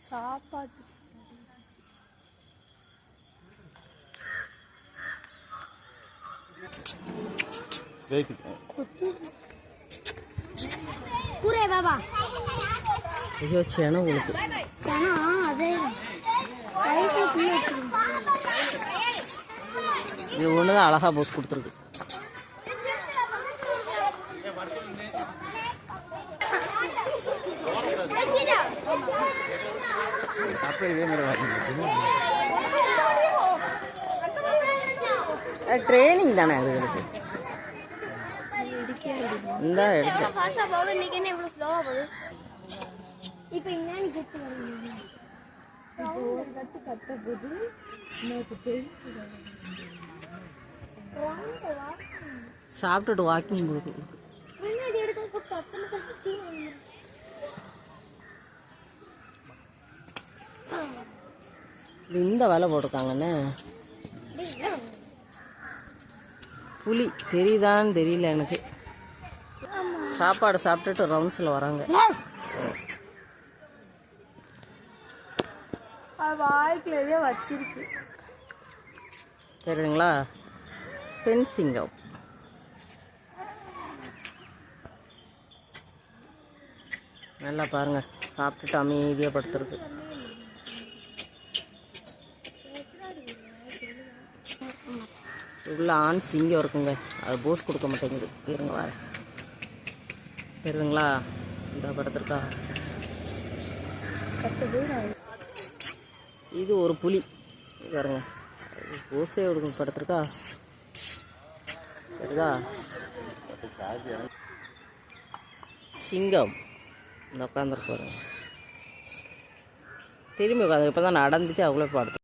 சாப்பாடு पूरे बाबा ஐயோ சேன உங்களுக்கு சேனா அதே இது ஒண்ணுதான் அழகா போஸ் கொடுத்துருக்கு. ட்ரைனிங் தானே அது இருக்கு. இந்த எடுத்து இப்போ இங்க நீ ஜெட் வரீங்க இப்போ ஒரு கட்டு கட்ட போது சாப்பிட்டுட்டு வாக்கிங் போகுது. இந்த வேலை போட்டிருக்காங்கண்ணே. புலி தெரியுதான்னு தெரியல எனக்கு. சாப்பாடு சாப்பிட்டுட்டு ரவுண்ட்ஸில் வராங்க. வாய்க்குள்ளே வச்சிருக்கு தெரியுங்களா? பெண் சிங்கம். நல்லா பாருங்க, சாப்பிட்டுட்டு அமைதியாக படுத்துருக்கு. உள்ள ஆண் சிங்கம் இருக்குங்க, அது போஸ் கொடுக்க மாட்டேங்குது. இருங்க வர தெரியுதுங்களா? இந்த படுத்துருக்கா. இது ஒரு புலி பாருங்க, போஸே கொடுக்க படுத்துருக்கா. சரிதா? சிங்கம் இந்த உட்காந்துருக்கு பாருங்க. திரும்பி உட்காந்து இப்போ தான் நடந்துச்சு, அவ்வளோ படுத்து